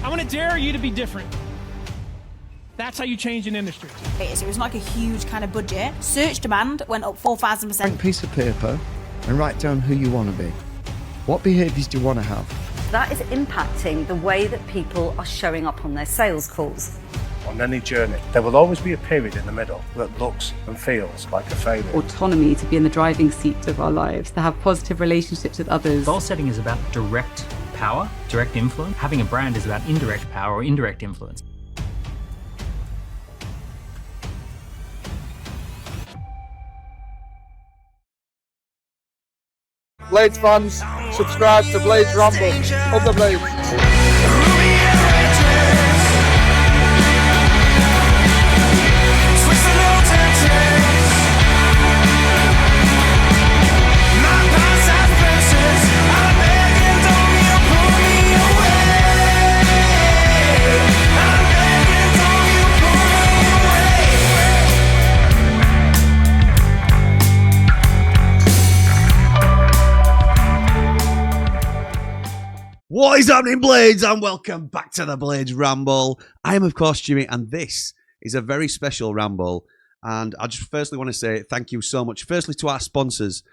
I want to dare you to be different. That's how you change an industry. It was like a huge kind of budget. Search demand went up 4,000%. Blank piece of paper and write down who you want to be. What behaviours do you want to have? That is impacting the way that people are showing up on their sales calls. On any journey, there will always be a period in the middle that looks and feels like a failure. Autonomy, to be in the driving seat of our lives, to have positive relationships with others. Goal setting is about direct power, direct influence. Having a brand is about indirect power or indirect influence. Blades fans, subscribe to Blades Ramble. Up the Blades. What is happening, Blades, and welcome back to the Blades Ramble. I am, of course, Jimmy, and this is a very special Ramble. And I just firstly want to say thank you so much. Firstly, to our sponsors.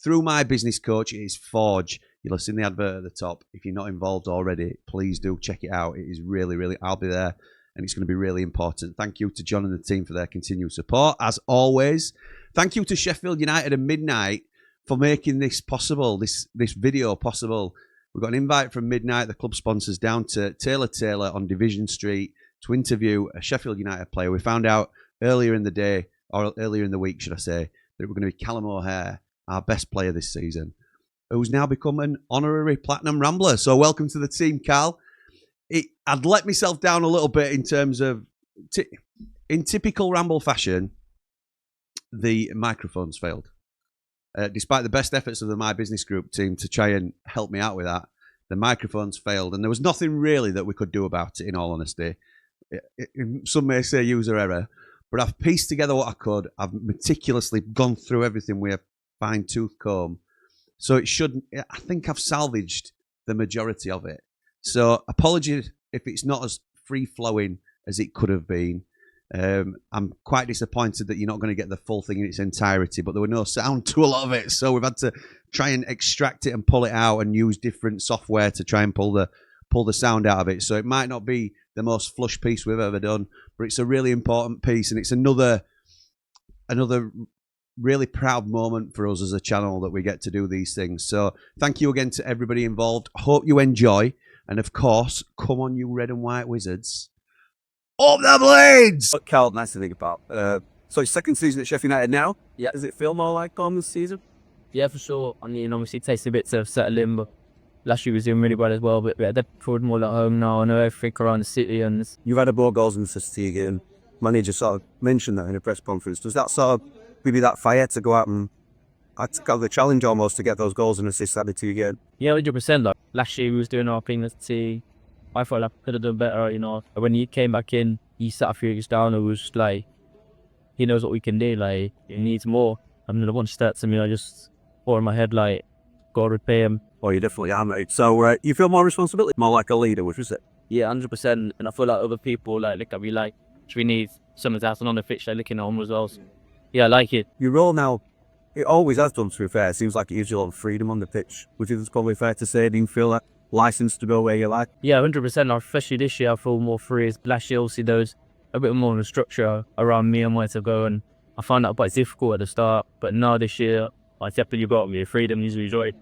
Through my business coach, it is Forge. You'll have seen the advert at the top. If you're not involved already, please do check it out. It is really, I'll be there, and it's going to be really important. Thank you to John and the team for their continued support, as always. Thank you to Sheffield United and Midnite for making this possible, this video possible. We've got an invite from Midnite, the club sponsors, down to TaylorTaylor on Division Street to interview a Sheffield United player. We found out earlier in the day, or earlier in the week, should I say, that it was going to be Callum O'Hare, our best player this season, who's now become an honorary Platinum Rambler. So welcome to the team, Cal. I'd let myself down a little bit in terms of, in typical Ramble fashion, the microphones failed. Despite the best efforts of the My Business Group team to try and help me out with that, the microphones failed, and there was nothing really that we could do about it, in all honesty. Some may say user error, but I've pieced together what I could. I've meticulously gone through everything with a fine-tooth comb. So it shouldn't, I think I've salvaged the majority of it. So apologies if it's not as free-flowing as it could have been. I'm quite disappointed that you're not going to get the full thing in its entirety, but there was no sound to a lot of it, so we've had to try and extract it and pull it out and use different software to try and pull the sound out of it. So it might not be the most flush piece we've ever done, but it's a really important piece, and it's another really proud moment for us as a channel that we get to do these things. So thank you again to everybody involved. Hope you enjoy, and of course, come on, you red and white wizards. Up the Blades! Cal, nice to think about. So second season at Sheffield United now. Yeah. Does it feel more like home this season? Yeah, for sure. I mean, obviously it takes a bit to settle in, but last year was doing really well as well. But they're probably more at home now. I know everything around the city. And you've had a more goals and assists to your game. Manager sort of mentioned that in a press conference. Does that sort of give you that fire to go out and got the challenge almost to get those goals and assists added to your game? Yeah, 100%. Like last year we was doing our thing as a team. I thought I could have done better, you know. When he came back in, he sat a few years down and was like, he knows what we can do, like, he needs more. I mean, the one stats, I mean, I just thought in my head, like, gotta repay him. Oh, you definitely are, mate. So, you feel more responsibility, more like a leader, which is it? Yeah, 100%. And I feel like other people, like, look at me, like, we need someone that's on the pitch, like, looking at home as well. So, yeah, I like it. Your role now, it always has done, to be fair. It seems like it gives you a lot of freedom on the pitch, which is probably fair to say. Do you feel like licensed to go where you like? Yeah, 100%. Especially this year, I feel more free. Last year, obviously, there was a bit more of a structure around me and where to go, and I found that quite difficult at the start. But now this year, I definitely got me freedom. Usually enjoy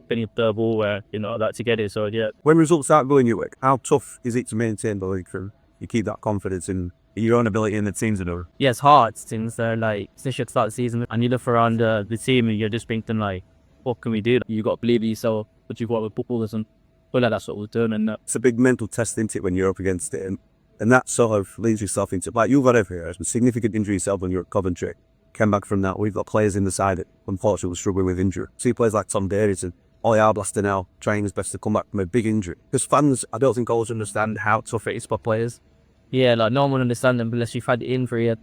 pinning up the ball where, you know, I like to get it. So, yeah. When results start going your way, how tough is it to maintain the league from you keep that confidence in your own ability in the teams and all? Yeah, it's hard. Things are like, especially at the start of the season, and you look around the team and you're just thinking, like, what can we do? You got to believe in yourself, but you've got with footballers, and well, like, that's what we're doing. And it's a big mental test, isn't it, when you're up against it? And that sort of leads yourself into, like, you've got every year, a significant injury yourself when you're at Coventry. Came back from that. We've got players in the side that unfortunately were struggling with injury. See players like Tom Davies and Ollie Arblaster now trying his best to come back from a big injury. Because fans, I don't think always understand how tough it is for players. Yeah, like, no one will understand them unless you've had the injury.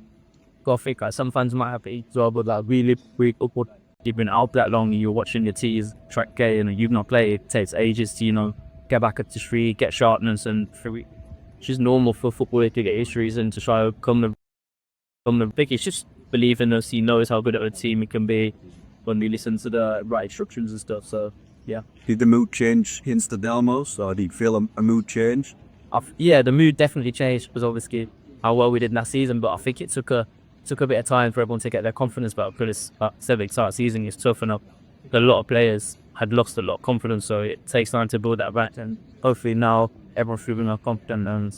Got to think, like, some fans might have it as well, but like, really upward. You've been out that long, you're watching your teams track game, and you've not played. It takes ages to, you know, get back up to street, get sharpness, and it's just normal for a footballer to get injuries and to try to come the big. It's just believe in us. He knows how good of a team he can be when we listen to the right instructions and stuff. So yeah. Did the mood change instantly almost, or did you feel a mood change? Yeah, the mood definitely changed because obviously how well we did last season, but I think it took a bit of time for everyone to get their confidence back because like I said, the start of the season is tough enough. A lot of players had lost a lot of confidence, so it takes time to build that back, and hopefully now everyone's feeling more confident and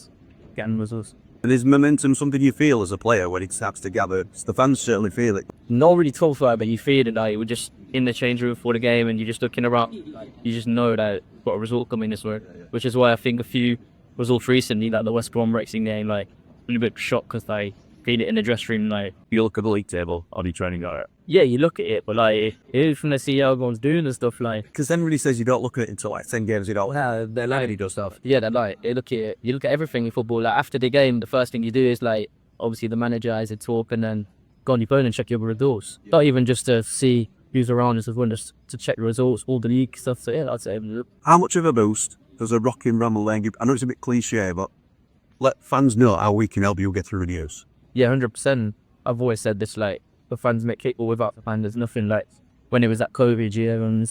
getting results. And is momentum something you feel as a player when it starts to gather? The fans certainly feel it. Not really talk about it, but you feel it. Like, we're just in the change room for the game and you're just looking around. You just know that you've got a result coming this way, which is why I think a few results recently, like the West Brom Wrexham game, like a little bit shocked because they feel it in the dressing room. Like, you look at the league table, are you training at it? Yeah, you look at it, but like, from the see how everyone's doing and stuff, like, because everybody says you don't look at it until like 10 games, you don't, they're lying, he does stuff. Yeah, they're like, you look at everything in football. Like, after the game, the first thing you do is like, obviously the manager has a talk and then go on your phone and check your results. Not even just to see who's around, just to check the results, all the league stuff. So yeah, I'd say. How much of a boost does a rocking Ramble Lane give? I know it's a bit cliche, but let fans know how we can help you get through the news. Yeah, 100%. I've always said this, like, the fans make kickball without the fans. There's nothing like when it was that COVID year and,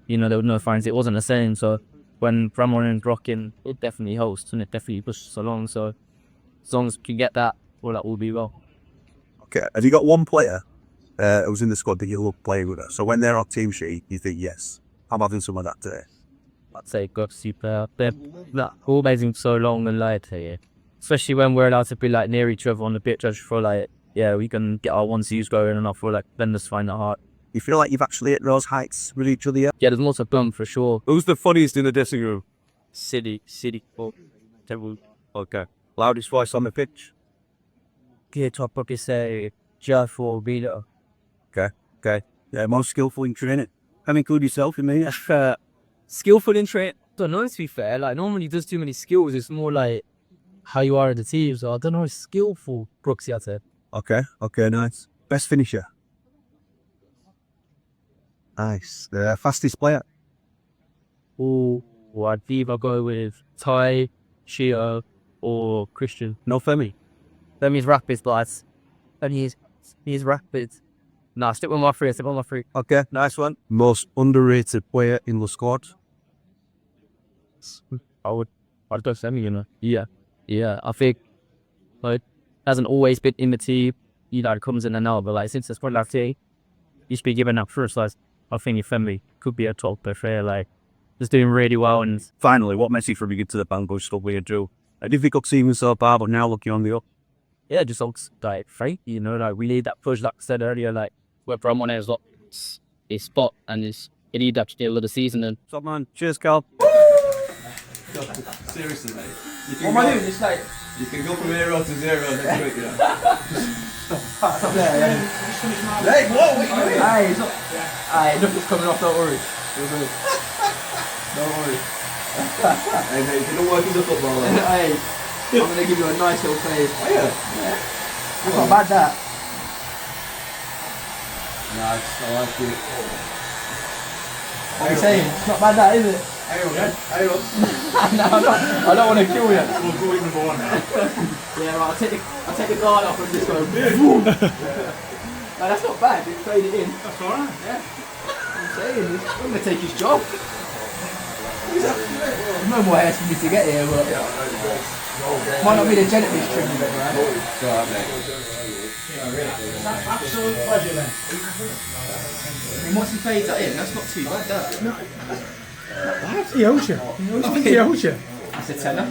you know, there were no fans. It wasn't the same. So when Ramble Lane's rocking, it definitely hosts and it definitely pushes along. So as long as we can get that, well, that will be well. Okay. Have you got one player who's in the squad that you love playing with us? So when they're on team sheet, you think, yes, I'm having some of that today. I'd say Gopsy player. They're all amazing so long and like here. Especially when we're allowed to be like near each other on the pitch. I just feel like, yeah, we can get our 1-2s going and I feel like then just find it hard. You feel like you've actually hit those heights with each other yet? Yeah, there's lots of bum for sure. Who's the funniest in the dressing room? City. Oh, terrible. Okay. Loudest voice on the pitch? I'd probably say Jeff or Vito. Okay. Yeah, most skillful in training. How include yourself in me? Skillful in training? I don't know, to be fair. Like, normally does too many skills. It's more like how you are in the team. So I don't know, skillful, Brooksy, I'd say. Okay, nice. Best finisher? Nice. The fastest player? Oh, I'd either go with Ty, Shio, or Christian. No Femi? Femi's rapid, lads. He's rapid. Nah, stick with my three. Okay, nice one. Most underrated player in the squad? I'd go Femi, you know. Yeah, I think, like, hasn't always been in the team. You know, it comes in and out, but like, since the squad last year, you should be given up first. Like, I think Femi could be a top player, like, just doing really well. And finally, what message from you get to the band stuff we do? A difficult season so far, but now looking on the up. Yeah, just looks like free, you know, like we need that push, like I said earlier, like where Ramble has got his spot and you need that to deal with the season. And top man, cheers, Cal. Seriously, mate. What am I doing? It's like you can go from 0 to 0 next week, you know. Stop there, yeah. Hey, what are you doing? Hey, it's not. Hey, nothing's coming off. Don't worry. Don't worry. Hey, mate, if you don't work as a footballer. Hey, I'm gonna give you a nice little fade. Oh yeah. That's not bad, that. Nice, I like it. What are you saying? It's not bad, that, is it? Hey, on. No, I don't want to kill you. We'll go in the ball now. Yeah, right, I'll take the guard off and just go boom. No, that's not bad, you fade it in. That's alright. Yeah. I'm saying, I'm going to take his job. There's no more hairs for me to get here, but might not be the gentleman's trim a bit, right? It's alright, mate. Absolute pleasure, man. I mean, once he fades that in, that's not too bad, that. He owes you. He owes you. That's a tenner.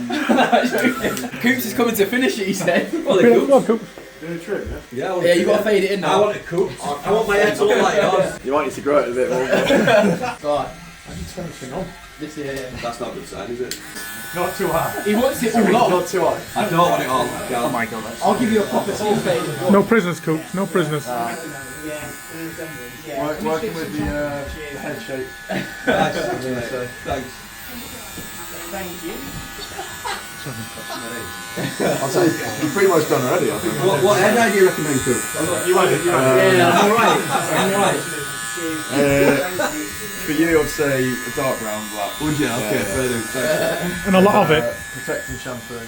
Coops is coming to finish it, he said. Come on, Coops. Doing a trip, yeah, you got to fade it in now. I want it cooked. I want my head to look like yours. You might need to grow it a bit more. Right. I need to turn this on. This year. That's not a good sign, is it? Not too high. He wants it all on. Not too high. I don't want it all. oh my god, I'll give you a proper team fade. No prisoners, Coops. No prisoners. Working with the head shape. Nice. Thanks. Thank you. I'll say you've pretty much done already, I think. What head do you recommend, Coop? You want it, Yeah, I'm alright. I'm alright. for you, I'd say a dark brown black. Would you? Okay, fair enough. And a lot of it. Protecting shampoo. Okay,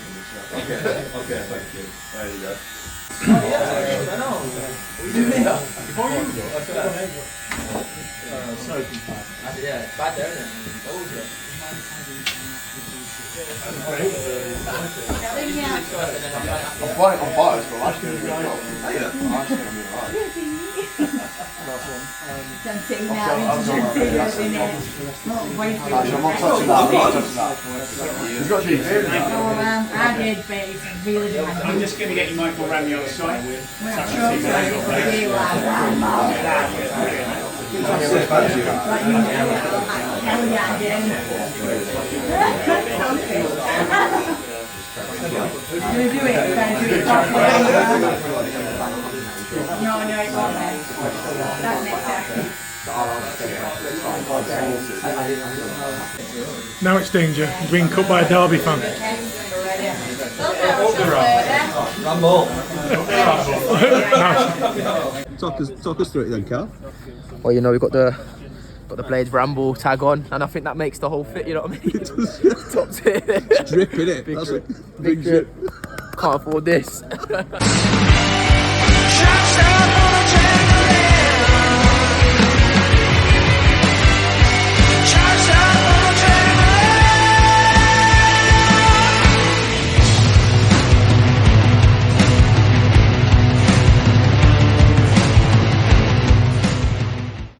thank you. There you go. Yeah, it's bad there, isn't it? Told you. I'm biased, but last year was a good job. Last year was I'm not touching that. He's got to be fair. I did, but it's really nice. I'm just going to get you Michael Ramsey outside. No, it won't. That's next time. Now it's danger. He's being cut by a Derby fan. Ramble. Nice. Talk us through it then, Carl. Well, you know, we've got the Blades Ramble tag on, and I think that makes the whole fit, you know what I mean? Top tier. Drip, innit? Big That's drip. a big drip. Can't afford this.